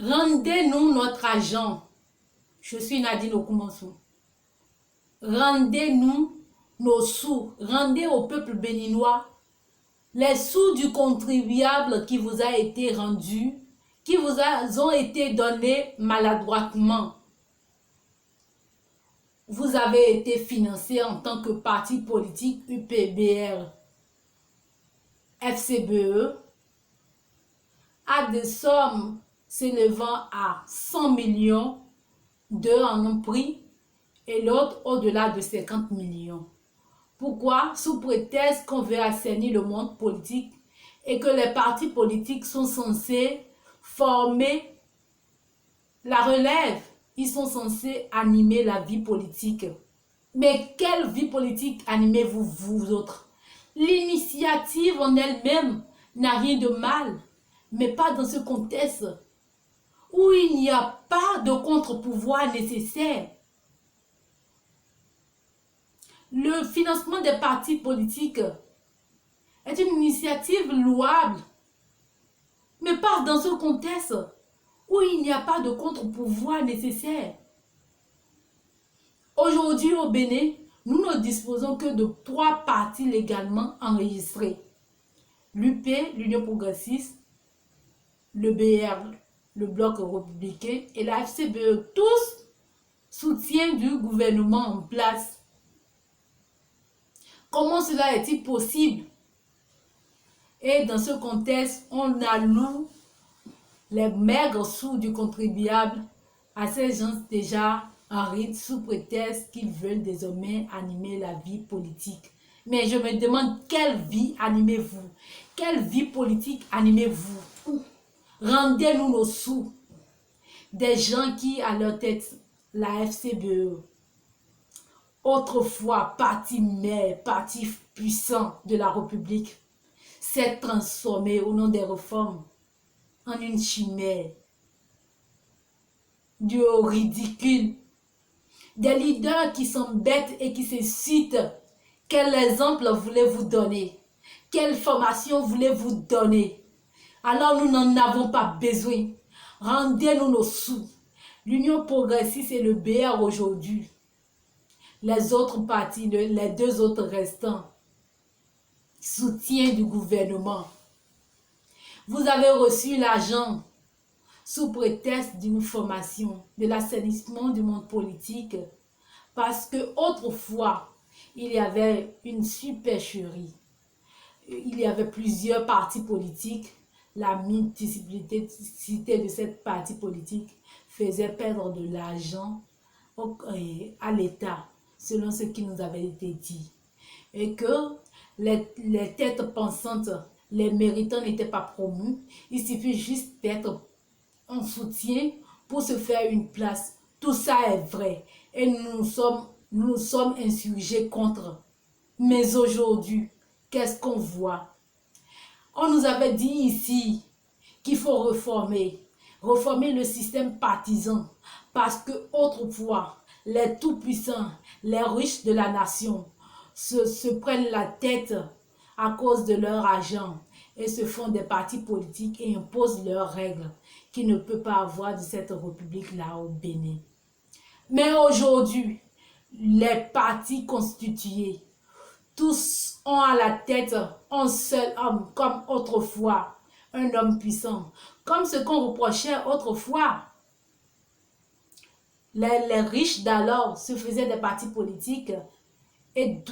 Rendez-nous notre argent. Je suis Nadine Okumansou. Rendez-nous nos sous. Rendez au peuple béninois les sous du contribuable qui vous a été rendu, qui vous ont été donnés maladroitement. Vous avez été financé en tant que parti politique UPBR, FCBE, à des sommes s'élevant à 100 millions d'euros en un prix et l'autre au-delà de 50 millions. Pourquoi? Sous prétexte qu'on veut assainir le monde politique et que les partis politiques sont censés former la relève. Ils sont censés animer la vie politique. Mais quelle vie politique animez-vous, vous autres? L'initiative en elle-même n'a rien de mal, mais pas dans ce contexte où il n'y a pas de contre-pouvoir nécessaire. Le financement des partis politiques est une initiative louable, mais pas dans ce contexte où il n'y a pas de contre-pouvoir nécessaire. Aujourd'hui au Bénin, nous ne disposons que de 3 partis légalement enregistrés. L'UP, l'Union progressiste, le BR, le Bloc républicain et la FCBE, tous soutiennent du gouvernement en place. Comment cela est-il possible? Et dans ce contexte, on alloue les maigres sous du contribuable à ces gens déjà en rite sous prétexte qu'ils veulent désormais animer la vie politique. Mais je me demande, quelle vie animez-vous? Quelle vie politique animez-vous? Rendez-nous nos sous. Des gens qui, à leur tête, la FCBE, autrefois parti mère, parti puissant de la République, s'est transformé au nom des réformes en une chimère, du ridicule. Des leaders qui s'embêtent et qui se citent. Quel exemple voulez-vous donner? Quelle formation voulez-vous donner? Alors nous n'en avons pas besoin. Rendez-nous nos sous. L'Union progressiste et le BR aujourd'hui. Les autres partis, les 2 autres restants, soutien du gouvernement. Vous avez reçu l'argent sous prétexte d'une formation, de l'assainissement du monde politique, parce que autrefois, il y avait une supercherie. Il y avait plusieurs partis politiques. La multiplicité de cette parti politique faisait perdre de l'argent à l'État, selon ce qui nous avait été dit. Et que les têtes pensantes, les méritants n'étaient pas promus. Il suffit juste d'être en soutien pour se faire une place. Tout ça est vrai. Et nous sommes insurgés contre. Mais aujourd'hui, qu'est-ce qu'on voit? On nous avait dit ici qu'il faut réformer le système partisan, parce que autrefois, les tout-puissants, les riches de la nation se prennent la tête à cause de leur argent et se font des partis politiques et imposent leurs règles qui ne peut pas avoir de cette république-là au Bénin. Mais aujourd'hui, les partis constitués, tous ont à la tête un seul homme, comme autrefois, un homme puissant, comme ce qu'on reprochait autrefois. Les riches d'alors se faisaient des partis politiques et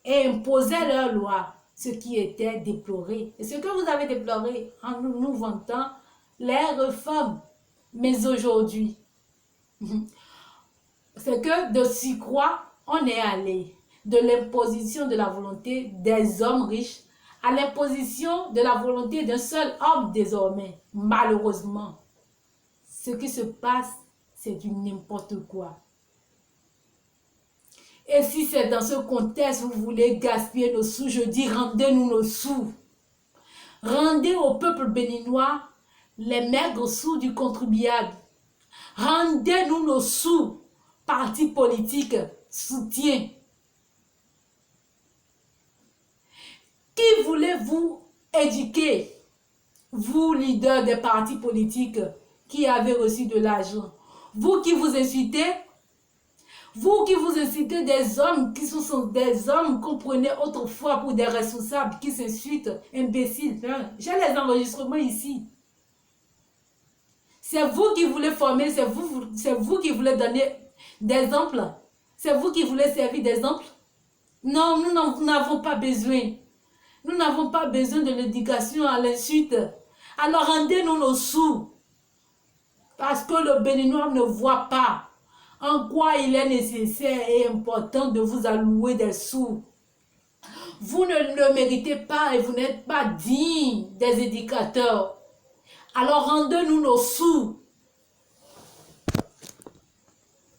imposaient leurs lois, ce qui était déploré. Et ce que vous avez déploré en nous vantant les réformes. Mais aujourd'hui, c'est que de surcroît, on est allé de l'imposition de la volonté des hommes riches à l'imposition de la volonté d'un seul homme désormais. Malheureusement, ce qui se passe, c'est du n'importe quoi. Et si c'est dans ce contexte vous voulez gaspiller nos sous, je dis rendez-nous nos sous. Rendez au peuple béninois les maigres sous du contribuable. Rendez-nous nos sous, partis politiques, soutien. Qui voulez-vous éduquer, vous leaders des partis politiques qui avez reçu de l'argent. Vous qui vous insultez des hommes qui sont des hommes qu'on prenait autrefois pour des responsables qui s'insultent, imbéciles. Hein? J'ai les enregistrements ici. C'est vous qui voulez former, c'est vous qui voulez donner des exemples. C'est vous qui voulez servir d'exemple. Non, nous n'avons pas besoin. Nous n'avons pas besoin de l'éducation à l'insulte. Alors rendez-nous nos sous. Parce que le Béninois ne voit pas en quoi il est nécessaire et important de vous allouer des sous. Vous ne le méritez pas et vous n'êtes pas digne des éducateurs. Alors rendez-nous nos sous.